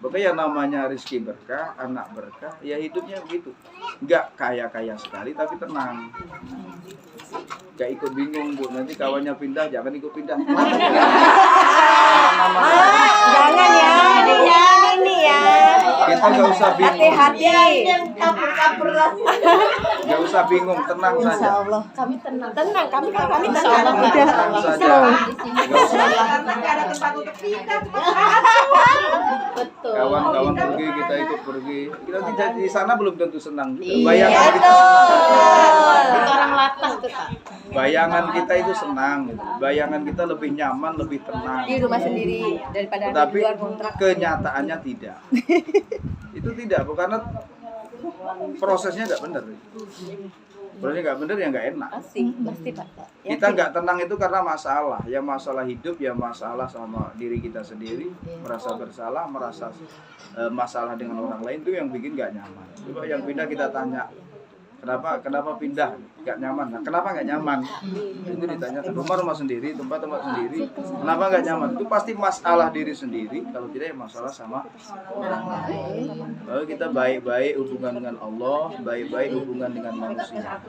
Makanya yang namanya rezeki berkah, anak berkah, ya hidupnya begitu, nggak kaya-kaya sekali tapi tenang. Gak ikut bingung, Bu, nanti kawannya pindah, jangan ikut pindah. Jangan ya, ini ya. Kita gak usah bingung. Hati-hati. Gak usah bingung, tenang saja. Allah, kami tenang. Kami tenang. Tenang saja. Gak usah. Ada tempat untuk kita. Betul. Kawan-kawan pergi, kita ikut pergi. Kita di sana belum tentu senang juga. Iya, Bayangan kita, Kita orang latah tuh, Kak. bayangan kita itu senang. Gitu. Bayangan kita lebih nyaman, lebih tenang. Di rumah sendiri daripada di Tetapi luar kontrak. kenyataannya tidak. Itu tidak, karena prosesnya nggak benar. Prosesnya nggak benar ya nggak enak. Pasti Pak. Kita nggak tenang itu karena masalah. Ya masalah hidup, ya masalah sama diri kita sendiri. Merasa bersalah, merasa masalah dengan orang lain itu yang bikin nggak nyaman. Coba yang pindah kita tanya, kenapa pindah? Nggak nyaman. Nah, kenapa nggak nyaman? Itu ditanya ke rumah sendiri, tempat sendiri. Kenapa nggak nyaman? Itu pasti masalah diri sendiri. Kalau tidak ya masalah sama orang lain. Lalu kita baik-baik hubungan dengan Allah, baik-baik hubungan dengan manusia.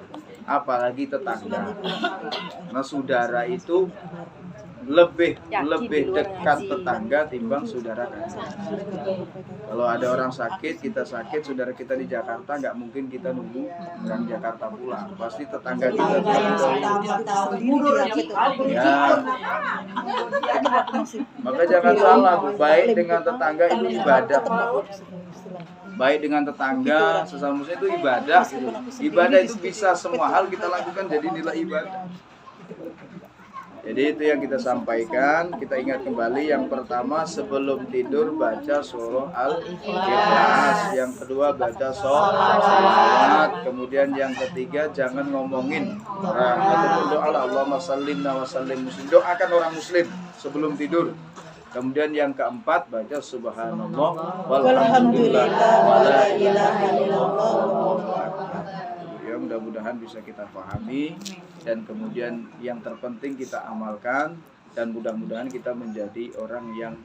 Apalagi tetangga. Karena saudara itu lebih dekat tetangga timbang saudara kandung. Kalau ada orang sakit, kita sakit, saudara kita di Jakarta, nggak mungkin kita nunggu orang Jakarta pulang. Pasti tetangga kita ya. Maka jangan salah, baik dengan tetangga itu ibadah. Baik dengan tetangga, sesama muslim itu ibadah. Ibadah itu bisa semua hal kita lakukan jadi nilai ibadah. Jadi itu yang kita sampaikan. Kita ingat kembali, yang pertama sebelum tidur baca surah Al-Ikhlas, yang kedua baca sholawat, kemudian yang ketiga jangan ngomongin ataupun doa Allahumma shallinna wa sallim muslim, doakan orang muslim sebelum tidur. Kemudian yang keempat baca subhanallah walhamdulillah wala ilaha illallah. Ya, mudah-mudahan bisa kita pahami dan kemudian yang terpenting kita amalkan, dan mudah-mudahan kita menjadi orang yang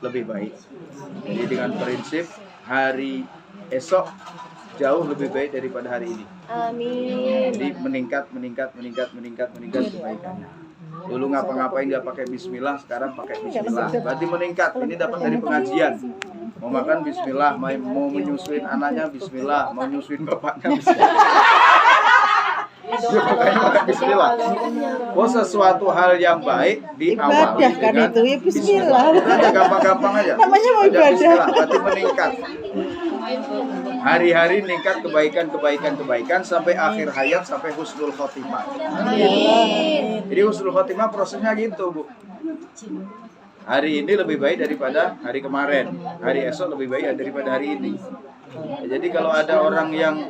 lebih baik. Jadi dengan prinsip hari esok jauh lebih baik daripada hari ini. Amin. Jadi meningkat kebaikannya. Dulu ngapa-ngapain nggak pakai bismillah, sekarang pakai bismillah. Berarti meningkat. Ini dapat dari pengajian. Mau makan bismillah, mau menyusuin anaknya bismillah, mau nyusuin bapaknya bismillah. Ya, makanya pakai bismillah. Oh, sesuatu hal yang baik diawali ibadah kan dengan itu ya bismillah. Udah gampang-gampang aja. Namanya mau Baca ibadah. bismillah, berarti meningkat. Hari-hari meningkat kebaikan sampai akhir hayat, sampai husnul khotimah. Jadi husnul khotimah prosesnya gitu, Bu. Hari ini lebih baik daripada hari kemarin, hari esok lebih baik daripada hari ini. Jadi kalau ada orang yang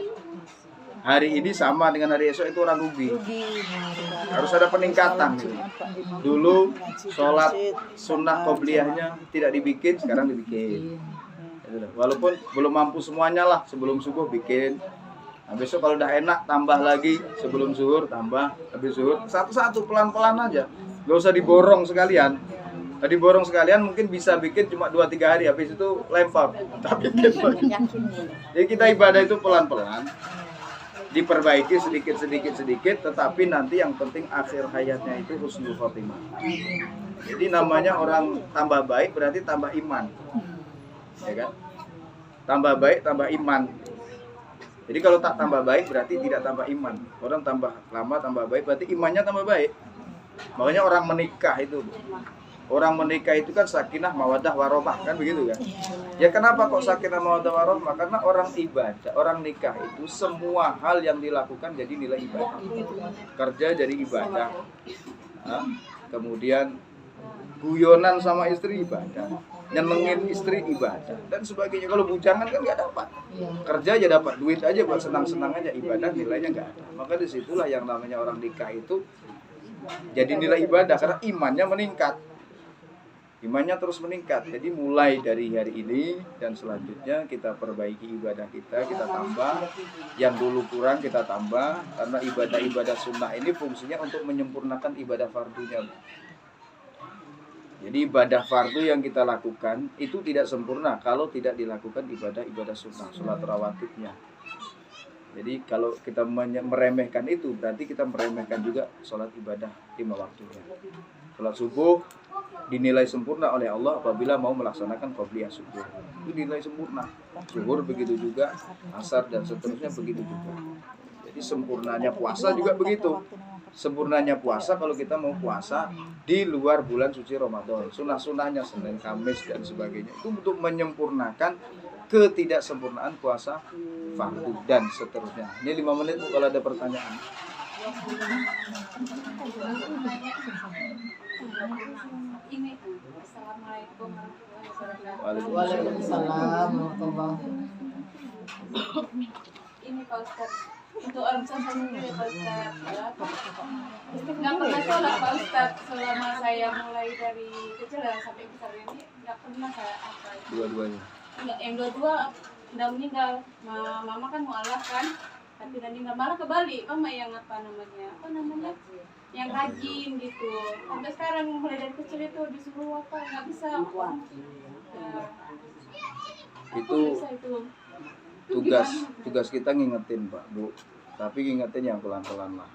hari ini sama dengan hari esok, itu orang rugi. Harus ada peningkatan gitu. Dulu sholat sunnah qobliyahnya tidak dibikin, sekarang dibikin. Walaupun belum mampu semuanya lah, sebelum subuh bikin. Nah, besok kalau udah enak tambah lagi, sebelum zuhur tambah, habis zuhur satu-satu pelan-pelan aja. Gak usah diborong sekalian. Tadi borong sekalian mungkin bisa bikin cuma 2-3 hari, habis itu lempar. Tapi jadi kita ibadah itu pelan-pelan, diperbaiki sedikit, tetapi nanti yang penting akhir hayatnya itu husnul khotimah. Jadi namanya orang tambah baik berarti tambah iman, ya kan? Tambah baik tambah iman. Jadi kalau tak tambah baik berarti tidak tambah iman. Orang tambah lama tambah baik berarti imannya tambah baik. Makanya orang menikah itu, orang menikah itu kan sakinah mawaddah warahmah, kan begitu kan? Ya kenapa kok sakinah mawaddah warahmah? Karena orang ibadah, orang nikah itu semua hal yang dilakukan jadi nilai ibadah. Kerja jadi ibadah. Nah, kemudian guyonan sama istri ibadah, nyenengin istri ibadah dan sebagainya. Kalau bujangan kan nggak dapat. Kerja aja dapat duit aja buat senang-senang aja, ibadah nilainya nggak ada. Maka disitulah yang namanya orang nikah itu jadi nilai ibadah karena imannya meningkat. Imannya terus meningkat. Jadi mulai dari hari ini dan selanjutnya kita perbaiki ibadah kita tambah. Yang dulu kurang kita tambah, karena ibadah-ibadah sunnah ini fungsinya untuk menyempurnakan ibadah fardunya. Jadi ibadah fardu yang kita lakukan itu tidak sempurna kalau tidak dilakukan ibadah-ibadah sunnah, sholat rawatibnya. Jadi kalau kita meremehkan itu, berarti kita meremehkan juga sholat ibadah 5 waktunya. Sholat subuh dinilai sempurna oleh Allah apabila mau melaksanakan qobliyah subuh. Itu dinilai sempurna. Zuhur begitu juga, asar dan seterusnya begitu juga. Jadi sempurnanya puasa juga begitu. Sempurnanya puasa kalau kita mau puasa di luar bulan suci Ramadan. Sunnah-sunnahnya Senin, Kamis dan sebagainya. Itu untuk menyempurnakan ketidaksempurnaan puasa fardu dan seterusnya. Ini 5 menit Bu kalau ada pertanyaan. Assalamualaikum warahmatullahi Waalaikumsalam warahmatullahi. Ini Pak Ustadz, untuk orang sampai ya Pak Ustadz, nggak pernah sholat Pak Ustadz selama saya mulai dari kecil sampai besar ini, nggak pernah saya apa. Dua-duanya. Enggak, yang dua-dua udah meninggal. Mama kan mualaf kan, tapi udah meninggal, malah kebalik. Mama yang apa namanya, yang rajin gitu. Sampai sekarang mulai dari kecil itu disuruh apa nggak bisa. Itu tugas kita ngingetin Pak Bu, tapi ngingetin yang pelan-pelan lah.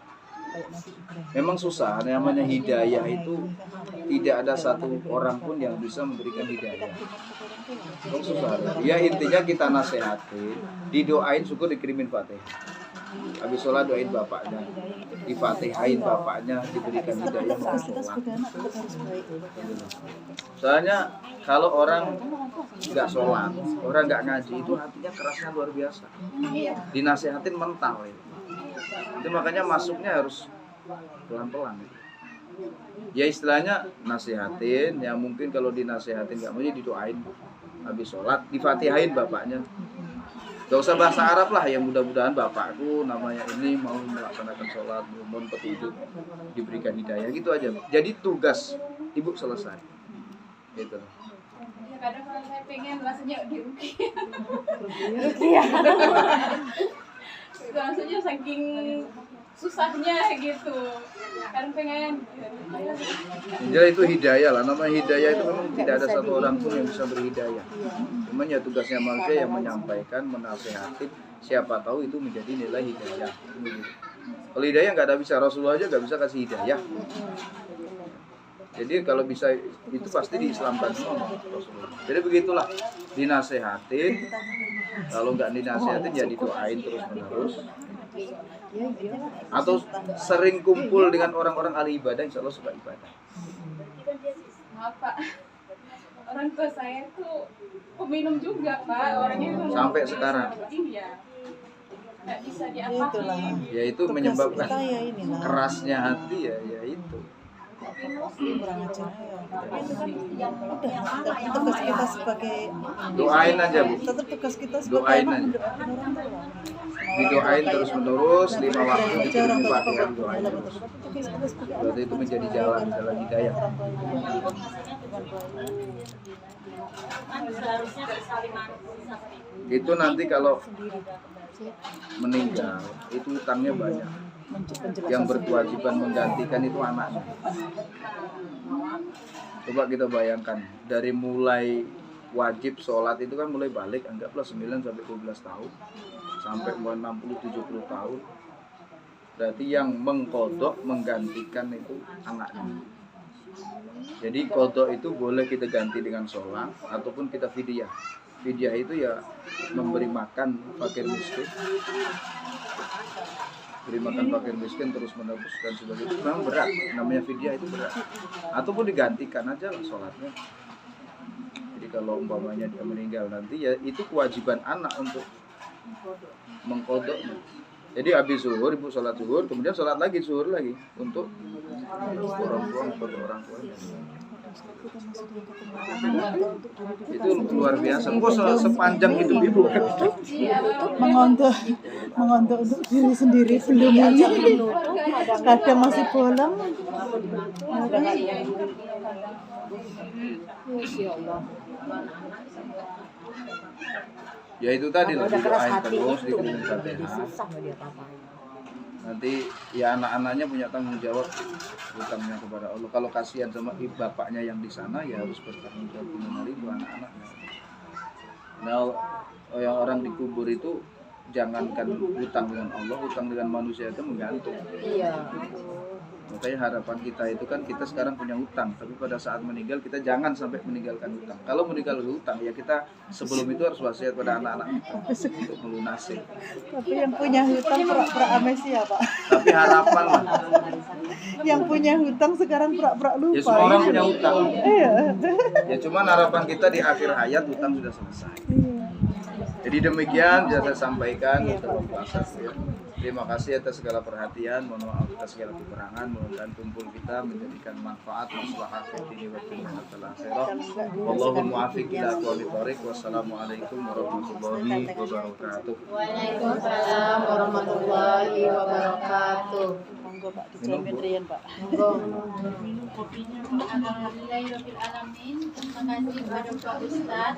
Memang susah, namanya hidayah itu tidak ada satu orang pun yang bisa memberikan hidayah. Memang susah. Ya intinya kita nasihati, didoain syukur dikirimin Fatihah. Habis sholat doain bapaknya, difatihain bapaknya, diberikan hidayah mau sholat. Soalnya kalau orang nggak sholat, orang nggak ngaji itu hatinya kerasnya luar biasa. Dinasihatin mental itu. Itu makanya masuknya harus pelan-pelan. Ya istilahnya nasihatin, ya mungkin kalau dinasihatin nggak mau ya didoain habis sholat, difatihain bapaknya. Gak usah bahasa Arab lah, ya mudah-mudahan bapakku namanya ini mau melaksanakan sholat, mohon petunjuk, diberikan hidayah, gitu aja. Jadi tugas ibu selesai. Gitu. Ya, kadang kalau saya pengen rasanya dirukiah. Rasanya saking susahnya gitu. Kadang pengen. Jadi itu hidayah lah. Nama hidayah itu memang tidak ada satu orang pun yang bisa berhidayah. Cuman ya tugasnya manusia yang menyampaikan, menasehati. Siapa tahu itu menjadi nilai hidayah. Kalau hidayah nggak ada bisa, Rasulullah aja nggak bisa kasih hidayah. Jadi kalau bisa itu pasti diislamkan semua Rasulullah. Jadi begitulah, dinasehatin. Kalau nggak dinasehatin ya didoain terus menerus. Atau sering kumpul dengan orang-orang ahli ibadah, insya Allah suka ibadah. Maaf Pak, orang tua saya tuh peminum juga Pak, orangnya Sampai sekarang. Iya, nggak bisa diapain. Ya itu menyebabkan kerasnya hati ya itu. Tugas kita sebagai Doain aja Bu. tetap tugas kita Doain sebagai aja. mendoakan orang tua. Didoain terus menerus 5 waktu Aja orang tua Fatihah doain terus. Berarti itu menjadi jalan hidayah. Itu nanti kalau meninggal itu utangnya banyak. Yang berkewajiban menggantikan itu anaknya. Coba kita bayangkan, dari mulai wajib sholat itu kan mulai balik, anggaplah 9 sampai 12 tahun sampai 60-70 tahun. Berarti yang mengkodok, menggantikan itu anaknya. Jadi kodok itu boleh kita ganti dengan sholat ataupun kita fidyah. Fidyah itu ya memberi makan fakir miskin, beri makan fakir miskin terus menerus dan sebagainya. Itu memang berat, namanya fidyah itu berat. Ataupun digantikan aja lah sholatnya. Jadi kalau umpamanya dia meninggal nanti ya itu kewajiban anak untuk mengkodoknya. Jadi habis zuhur ibu sholat zuhur, kemudian sholat lagi zuhur lagi untuk orang tua. Itu luar biasa. Kok sepanjang hidup ibu mengontok untuk diri sendiri belum ini. Kadang masih bolong. Ya itu tadi lah, didoain terus, diberikan Fatihah. Nanti ya anak-anaknya punya tanggung jawab hutangnya kepada Allah. Kalau kasihan sama ibu bapaknya yang di sana ya harus bertanggung jawab dengan itu anak-anaknya. Nah, yang orang dikubur itu jangankan hutang dengan Allah, hutang dengan manusia itu menggantung. Iya. Makanya harapan kita itu kan kita sekarang punya hutang, tapi pada saat meninggal kita jangan sampai meninggalkan hutang. Kalau meninggalkan hutang ya kita sebelum itu harus wasiat pada anak-anak kita untuk melunasi. Tapi yang punya hutang pura-pura amnesia, Pak. Tapi harapan lah. Yang punya hutang sekarang pura-pura lupa. Ya semua orang punya hutang. Iya. Ya cuman harapan kita di akhir hayat hutang sudah selesai. Jadi demikian yang saya sampaikan untuk puasa ya. Terima kasih atas segala perhatian, mohon maaf atas segala kekurangan, mudah-mudahan kumpul kita menjadikan manfaat maslahah fi wa dunya wal akhirah. Wallahul muwaffiq ila aqwamit thoriq. Wassalamualaikum warahmatullahi wabarakatuh. Waalaikumsalam warahmatullahi wabarakatuh. Monggo Pak dijamin riyen, Pak. Alhamdulillahirabbil alamin. Terima kasih kepada Pak Ustaz